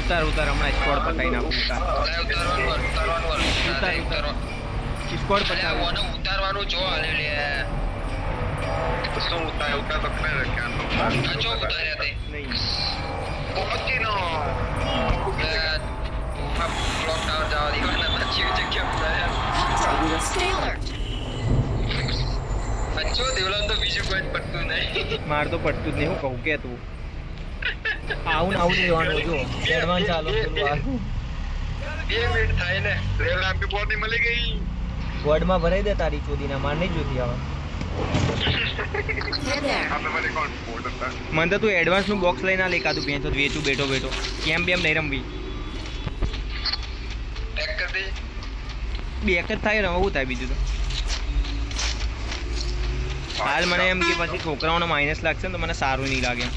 ઉતાર ઉતાર હમણાં સ્કોડ પતાઈ નાખું ઉતાર સ્કોડ પતાવ ઉતારવાનું જો હાલે લે શું ઉતાર તો કરે રખ્યા જો ઉતાર્યા તે નહીં પહોંચી નો બ્લોક ડાઉન જાવ દીવાના પછી જગ્યા ઉતાર્યા Stay alert. અચ્છો દેવલાન તો બીજું કોઈ પડતું નહીં માર તો પડતું જ નહીં હું કહું કે તું આવું ને આવું લેવાનું જો એડવાન્સ ચાલો પેલું આ 2 મિનિટ થાય ને રેલ આપી બોડી મળી ગઈ ગોડમાં ભરાઈ દે તારી ચોદીના માર નહીં જોતી હવે Head there. આપણે મને કોણ બોર્ડ હતા મને તો તું એડવાન્સ નું બોક્સ લઈને આ લેખાતું પેન તો વેચું બેઠો કેમ બેમ નહીં રમવી ટેક કર દે બે એક જ થાય ને શું થાય બીજું તો હાલ મને એમ કે પછી છોકરાઓને માઇનસ લાગશે ને તો મને સારું નહીં લાગે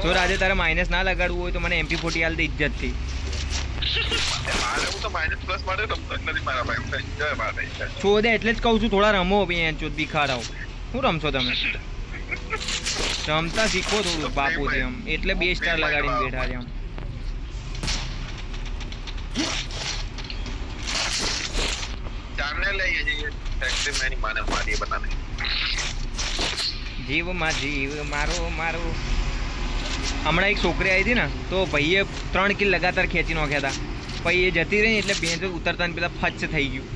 જો રાજે તારે માઇનસ ના લગાડવું હોય તો મને MP40 હાલ દે ઇજ્જતથી મારે હું તો માઇનસ પ્લસ માટે રમતો જ નથી મારા ભાઈ હું એન્જોય મારે છે છોડે એટલે જ કહું છું થોડા રમો ભાઈ એમ ચોદ ભિખારાઓ શું રમશો તમે રમતા શીખો થોડું બાપુ છે એમ એટલે 2 સ્ટાર લગાડીને બેઠા છે એમ જામને લઈએ જઈએ ફેક્ટરી મેની માને મારી બતાને જીવમાં જીવ મારો મારો હમણાં એક છોકરી આવી હતી ને તો ભાઈએ 3 કિલ લગાતાર ખેંચી નાખ્યા હતા પછી એ જતી રહી એટલે બેન ઉતરતા ને પેલા ફચ થઈ ગયું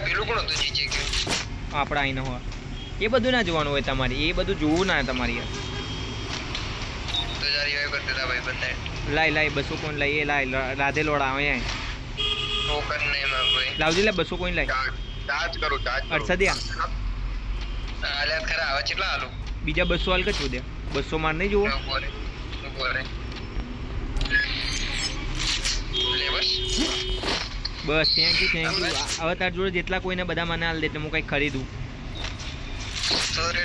પેલું કોણ હતું જીજે ગયું આપણા અહીં હોય એ બધું ના જોવાનું હોય તમારે એ બધું જોવું ના તમારી યાર તો જારી વાય કરતા હતા ભાઈ બંને લાય 200 કોઈન લાય એ લાય રાધે લોડા અહીંયા ટોકન નહીં માં ભાઈ લાવજી લે 200 કોઈન લાય ચાર્જ કરો અડસદિયા હાલ્યા ખરા આવે કેટલા હાલું બીજા 200 હાલ કે દે 200 માર નહીં જોવો ઉભો રે લે બસ બસ થેન્ક યુ હવે તાર જોડે જેટલા કોઈને બધા મને હાલ દે એટલે હું કંઈક ખરીદું તો રે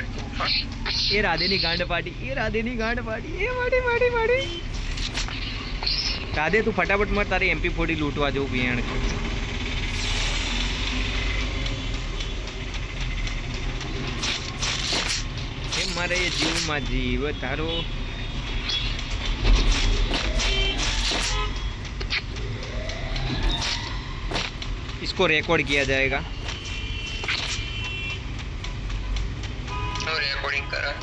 એ રાધેની ગાંડ પાડી એ માડી રાધે તું ફટાફટ મર તારી MP40 લૂંટવા જવું બિયાણ છે એ મારે જીવમાં જીવ તારો इसको रिकॉर्ड किया जाएगा તો રેકોર્ડિંગ કરા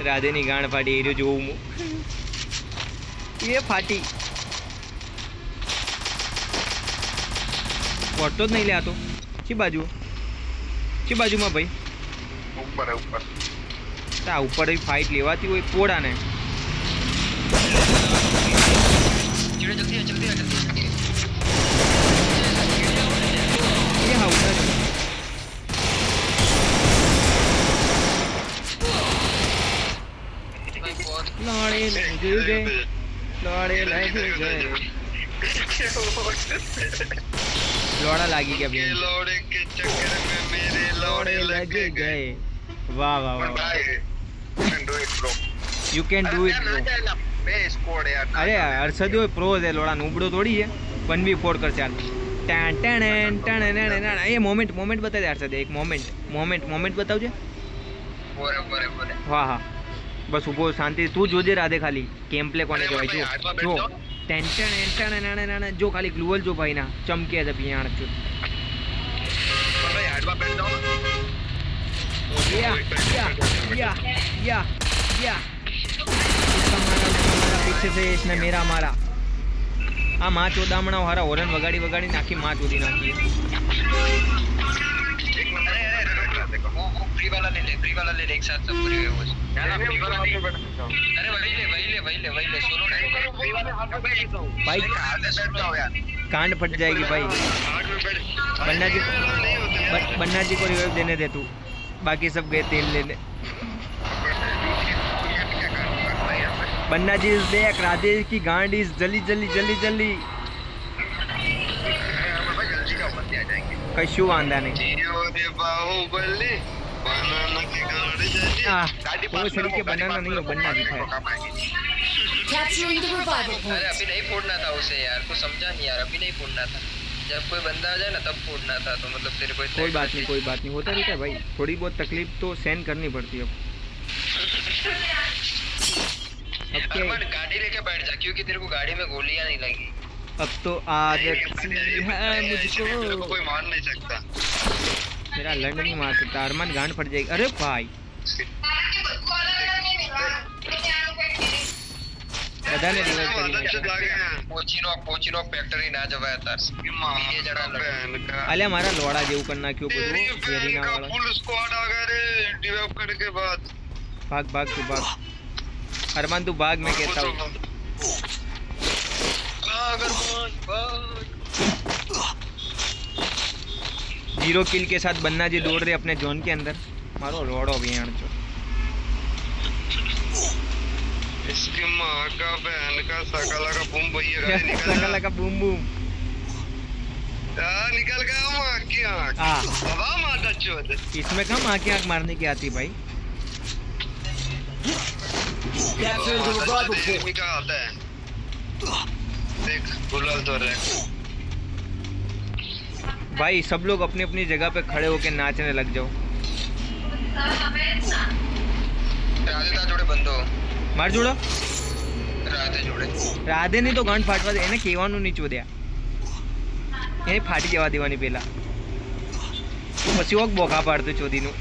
રાધેની ગાંડ ફાટી એર્યો જોઉં હું એ ફાટી વળતો જ નહીં લે આ તો ચી બાજુમાં ભાઈ ઉપર આ ઉપર ફાઇટ લેવાતી હોય પોડાને જલ્દી એ હા ઉતર લોડે લાગી ગયે લોડા લાગી ગયા ભાઈ લોડે કે ચક્કર में मेरे લોડે લાગી ગયે વાહ you can do it bro બે સ્કોડ યાર અરે હર્ષદ હોય પ્રો છે લોડા નુબડો થોડી છે 1v4 કર ચાલ એ મોમેન્ટ બતાવી દે હર્ષદ એક મોમેન્ટ બતાવજે બોરે હા બસ ઊભો શાંતિ તું જોજે રાધે ખાલી ગેમ પ્લે કોને કહેવાય જો જો ખાલી ગ્લુઅલ જો ભાઈ ના ચમકે છે પિયાણ છે ભાઈ હાડવા બેઠ જાઓ या તમારા પીછે से इसने मेरा मारा આ માં ચોદામણા હારા હોરન વગાડી નાખી માં ચોદી નાખી फ्री वाला ले एक साथ सब पूरी हुई है फ्री वाला नहीं अरे वही ले सोलो भाई कांड फट जाएगी भाई बन्ना जी को रिवाइव देने दे तू बाकी सब गए तेल लेने बन्ना जी इज बैक राधे की गांड इज जल्दी कशु वांदा नहीं वो सड़ी के बनाना नहीं हो बनना दिखा है Capturing the revival अरे point. अभी नहीं फोड़ना था उसे यार कुछ समझा नहीं यार अभी नहीं फोड़ना था जब कोई बंदा आ जाए ना तब फोड़ना था, तो मतलब तेरे कोई बात नहीं, होता रहता है भाई, थोड़ी बहुत तकलीफ तो सहन करनी पड़ती है अब क्या, अरमान गाड़ी लेके बैठ जा, क्योंकि तेरे को गाड़ी में गोलियां नहीं लगी। अब तो आदत सी है तेरे को मुझको, कोई मार नहीं सकता। मेरा लंड नहीं मार सकता। अरमान गांड फट जाएगी। अरे भाई બધાને રિવાઇવ કરી નાખ્યા। પોચીનો ફેક્ટરી ના જવાય તાર ये जड़ा અલ્યા મારા લોડા જેવું કરી નાખ્યું બધું વેરીના વાળા। फुल स्क्वाड आ गया रे डिवाइव करने के बाद। भाग तू भाग अरमान, तू भाग, मैं कहता हूँ। जीरो किल के साथ बन्ना जी दौड़ रहे अपने जोन के अंदर। मारो लोड़ो भी चो, इसकी माँ का बहन का सकला का बूम भैया गाड़ी निकल सकला का बूम बूम निकल गया माँ की आँख। हाँ। हवा माता चोद। इसमें कम आँख आँख मारने की आती भाई। क्या आता है देख गुलाल तो रहे भाई। सब लोग अपनी अपनी जगह पे खड़े होके नाचने लग जाओ। રાધે જોડે બંધો માર જોડો રાધે જોડે રાધે ની તો ગાંઠ ફાટવા દે, એને કહેવાનું નહીં ચોદ્યા, એને ફાટી જવા દેવાની પેલા, પછી ઓક બોખા પાડતો ચોદીનું।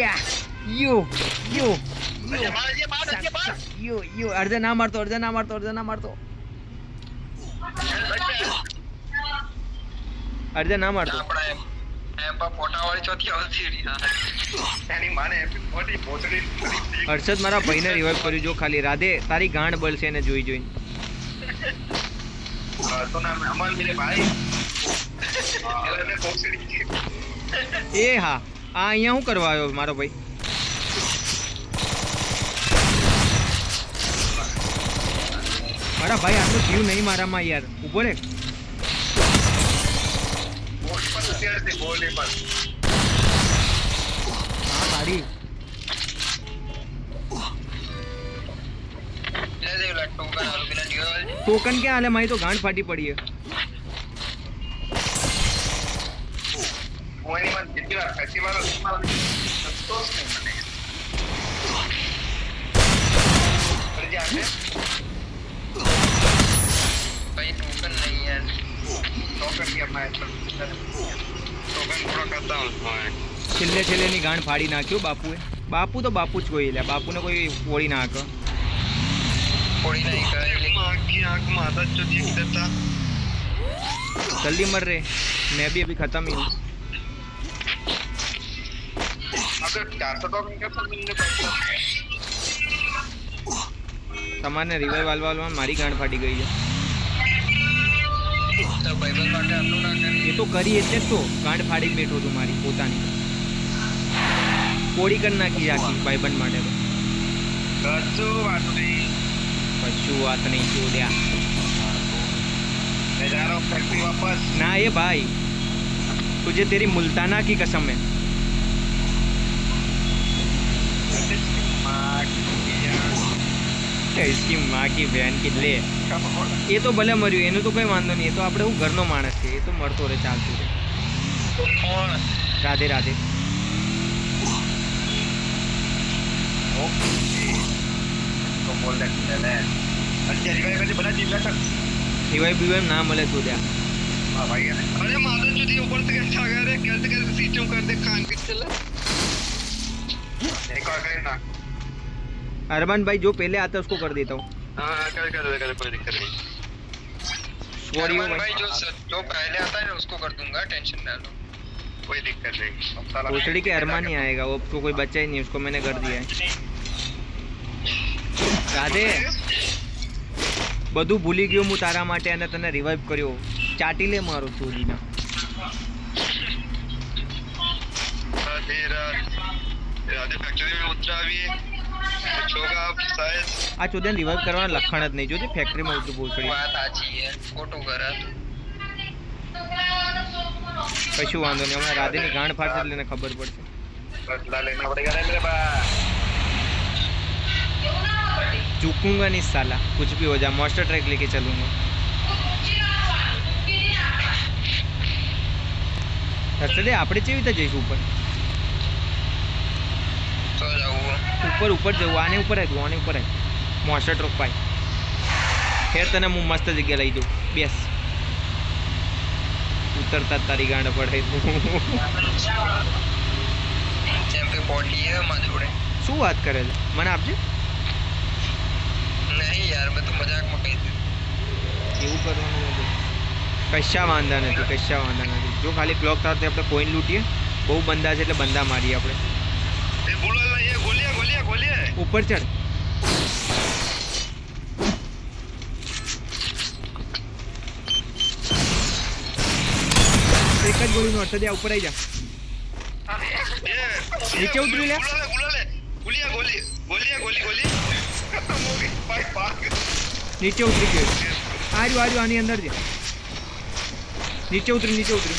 યા યો યો યો અર્ધે ના મારતો અર્ધે ના મારતો। આપણા એમ પા પોટાવાળી ચોથી આવતી રહી હા એની માને મોટી પોતડી હર્ષદ મારા ભાઈને રિવાઇવ કર્યું જો ખાલી। રાધે તારી ગાંડ બળશે એને જોઈ જોઈને। तो नाम अमन मेरे भाई ने पोतड़ी એ હા આ અહીંયા શું કરવા આવ્યો મારો ભાઈ? મારા ભાઈ આટલું જીવ નહીં મારામાં યાર, ઉભો રે। बोल पर तेरे से बोले पर હા મારી ले दे लट्टू का नाल बिना निकल टोकन क्या हाल है? मारी तो गांड फाटी पड़ी है। वो नहीं मन जितनी बार ऐसी बार संतोष नहीं बनेगा पर जाके भाई टोकन नहीं है टोकन की अपना टोकन पूरा करता हूँ છેલ્લે છેલ્લેની ગાંડ ફાડી નાખ્યો બાપુએ। બાપુ તો બાપુ જ કોઈ લે, બાપુને કોઈ ઓળી ના હકે। कोई नहीं करे माँ की आँख माता जो ठीक देता जल्दी मर रहे, मैं भी अभी खत्म ही हूँ। अगर 400 टोकन के साथ मिलने पड़ता તમારે રિવાઇવ વાલવા મારી ગાંડ ફાટી ગઈ છે। तो बाइबल માટે આટલું ના કરે એ તો કરી એટલે જ તો ગાંડ ફાડીને બેઠો છું મારી પોતાની। કોડી કરી નાખી આખી ભાઈબંધ માટે તો। कच्चू बाटली કશું વાત નહીં ચોદ્યા। मैं जा रहा हूँ फैक्ट्री वापस ना ये भाई, तुझे तेरी मुल्ताना की कसम है। इसकी माँ की बहन की ले, ये तो भले मर्યું, એનું તો કોઈ વાંધો નહીં, એ તો આપણે હું ઘરનો માણસ છે, એ તો મરતો રહે ચાલતું રહે। રાધે રાધે। तो बोल दे अच्छा रिवाइव करके बना जिला तक રિવાઇવ બીવાઇવ ના મળે ચોદ્યા। हां भाई अरे मादर जो थी ऊपर से अच्छा गया रे कैसे कैसे सीचों कर दे खान के चला एक और करे ना अरमान भाई जो पहले आता है उसको कर देता हूँ। हां कर कोई दिक्कत नहीं सॉरी अरमान भाई, भाई जो पहले आता है ना उसको कर दूंगा, टेंशन ना लो। कोई दिक्कत नहीं भोसड़ी के अरमान ही आएगा, वो तो कोई बच्चा ही नहीं, उसको मैंने कर दिया है। રાધે બધું ભૂલી ગયો હું તારા માટે અને તને રિવાઇવ કર્યો। ચાટી લે મારો ચોરીના। राधे फैक्ट्री में उतरा अभी कुछ होगा आप शायद આ ચોદન રિવાઇવ કરવાના લખણ જ નહીં, જોજે ફેક્ટરીમાં ઉતરું ભોસડી। વાત સાચી છે, ખોટું કરે કશું વાંધો નહીં, હમણાં રાધેની ગાંડ ફાટશે એટલે એને ખબર પડશે। बदला लेना पड़ेगा रे मेरे भाई झुकूंगा नहीं साला, कुछ भी हो जाए मॉन्स्टर ट्रैक लेके चलूंगा। હર્ષદે આપણે કેવી રીતે જઈશું ઉપર? તો જાવું ઉપર ઉપર જવું, આને ઉપર આવ્યું, આને ઉપર આવ્યું મોન્સ્ટર ટ્રક પાઈ ખેર તને હું મસ્ત જગ્યા લઈ જાઉં, બેસ ઉતરતા જ તારી ગાંડ પડાઈ દઉં। ચેમ્પિયન બોડી હે મારી જોડે। શું વાત કરે છે? મને આપજે। નહીં યાર મેં તો મજાકમાં કહી દીધું। એવું કરવાનું હતું? કશા વાંધા નથી, કશા વાંધા નથી। જો ખાલી ક્લોક સાથે આપણે કોઈન લૂંટીએ, બહુ બંદા છે એટલે બંદા મારીએ આપણે। એ બોલા એ ગોલિયા ગોલિયા ગોલિયા ઉપર ચડ। એક જ ગોળીનો અર્થ દે, ઉપર આવી જા। નીચે ઉતરી લે। ગોલિયા ગોલી ગોલિયા ગોલી ગોલી ભાઈ પાક નીચે ઉતરી ગયો। આર્યું આની અંદર છે। નીચે ઉતરી, નીચે ઉતરી।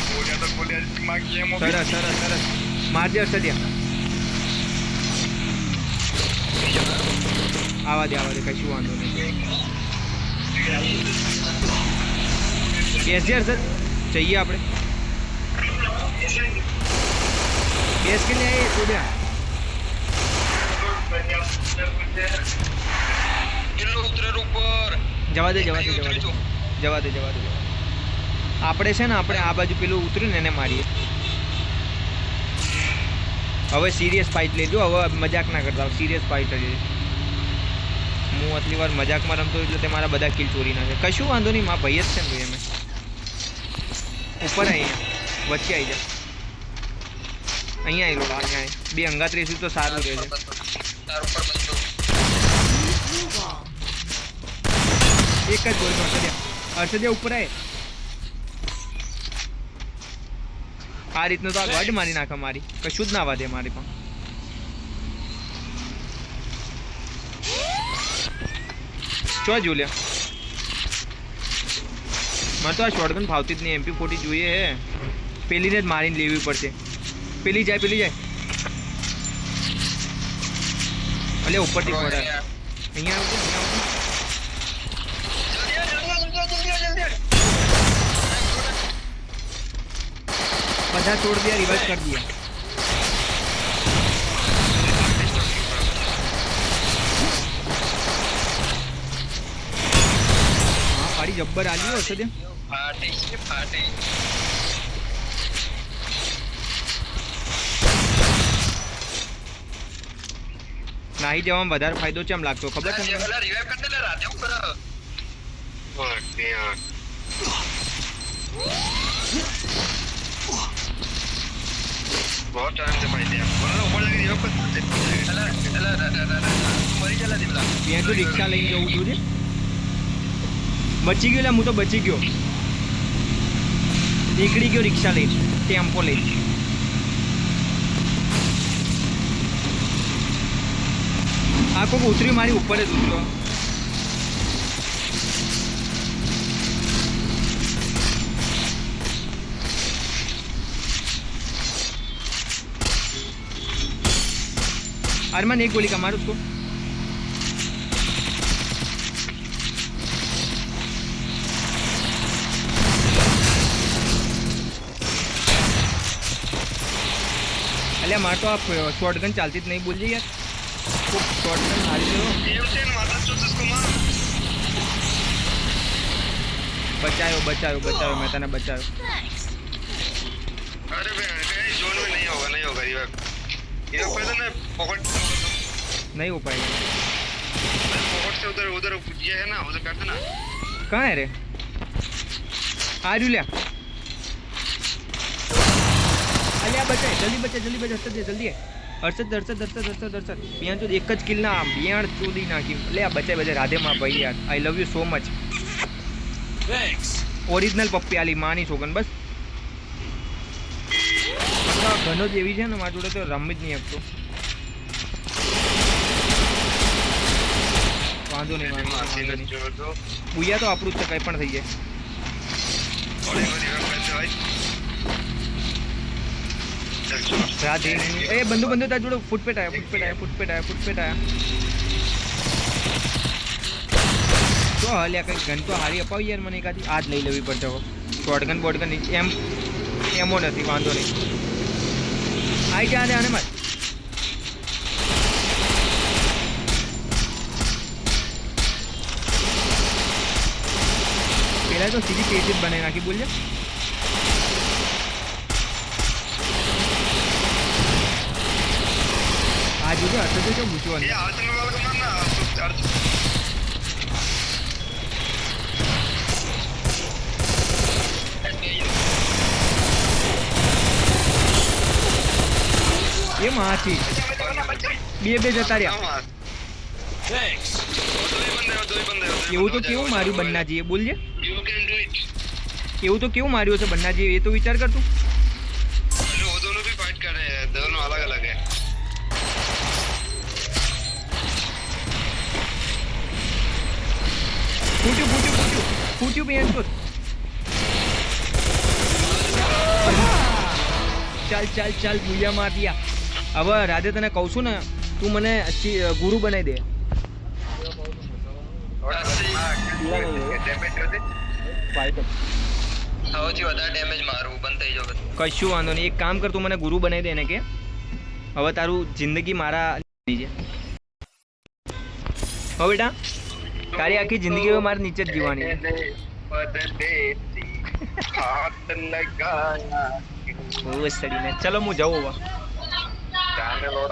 ગોલિયા તો ગોલિયા માં કેમ સરસ સરસ સરસ, મારજે અર્ષદિયા। આવા દે કશું વાંધો નહીં। બેસજે હર્ષદ, જઈએ આપણે। બેસ કે લે છોડ્યા। કિલ્લો ઉતરે ઉપર। જવા દે આપણે છે ને, આપણે આ બાજુ પેલું ઉતર્યું ને એને મારીએ। હવે સિરિયસ ફાઇટ લેજો, હવે મજાક ના કરતા, સિરિયસ ફાઇટ જ। હું આટલી વાર મજાકમાં રમતો એટલે તે મારા બધા કિલ ચોરી નાખે। કશું વાંધો નહીં, મારા ભાઈ જ છે ને ભાઈ। અમે ઉપર અહીંયા વચ્ચે આવી જા, અહીંયા આવી લો, અહીંયા બે અંગાત રહીશું તો સારું રહે છે। તાર ઉપર બંધો એક જ ગોલ હર્ષદિયા ઉપર આવે। આ રીતનું તો આ ગઢ મારી નાખે મારી, કશું જ ના વાદે મારી પણ। ચો જોલ્યા, મને તો આ શોટગન ફાવતી જ નહીં। MP40 જોઈએ હે, પેલીને જ મારીને લેવી પડશે। પેલી જાય અલે ઉપરથી ફોડા અહીંયા બધા છોડ દિયા, રિવાઇવ कर दिया। हाँ पारी जब्बर आली हो सदे ફાટે નાહી જવામાં વધારે ફાયદો છે એમ લાગતો, ખબર છે? પેલા રિવાઇવ કરી દે લે રાતે ઉપર। बहुत टाइम से भाई दिया बोला ऊपर जाके ये पर મરી જલા દીપલા। ત્યાં તો રિક્ષા લઈને જવું છું છે। બચી ગયો લે, હું તો બચી ગયો, નીકળી ગયો રિક્ષા લઈને, ટેમ્પો લઈને। આ કોક ઉતરી મારી ઉપર જ ઉતર્યો। अरमान एक गोली का मार उसको। अरे मार तो आप शॉटगन चलती नहीं बोल यार, शॉटगन मारी लो। बचायो मैं तने बचायो। अरे भाई जोन में नहीं होगा ये पर तो ना पॉकेट नहीं हो पाएगा। पॉकेट से उधर ये है ना, उधर कर देना। कहाँ है रे? आ लिया। अलिया बचा, जल्दी बचा जल्दी है। हर्षद यहाँ तो एक ज किल ना बियाण चोदी नाखी। ले आ बचा राधे माँ भाई यार, I love you so much. Original पप्पी आली मानी सोगन बस। घनो जेवी है मारा जोड़े तो रमी ज नहीं सकतो। वांधो नहीं बुया तो आपरू ज कई पण थई जाए। राधे ए बंदू बंदू तार जोड़ो फुट पे आया तो हाल्या कई गन तो हारी अपाव यार મને એકાદી આજ લઈ લેવી પડશે હવે શોટગન બોટગન એમ એમો નથી વાંધો નહીં આઈ જા આને મત પેલા તો સીધી પેજ જ બનાવી નાખી બોલજે આ જોજો અર્થ તો પૂછવાનું ये आर्सेनल वाला को मारना अर्जुन એ માથી બે જતા રહ્યા એવું તો કેવું માર્યું બન્નાજીએ બોલજે You can do it. એવું તો કેવું માર્યું છે બન્નાજીએ એ તો વિચાર કર તું अरे वो दोनों भी फाइट कर रहे हैं, दोनों अलग अलग है. ફૂટ્યું બેન તો ચાલ ભૂયા માર દિયા હવે રાધે તને કહું છું ને તું મને ગુરુ બનાવી દે ડેમેજ હતી સૌથી વધારે ડેમેજ મારું બંધ થઈ જાવ. કશું વાંધો નહીં એક કામ કર તું મને ગુરુ બનાવી દે એને કે હવે તારું જિંદગી મારા નીચે હવે બેટા તારી આખી જિંદગી હવે મારે નીચે જ જીવવાની हाथ लगाया બહુ જ સડીને ચલો હું જાઉં હવે जाने लो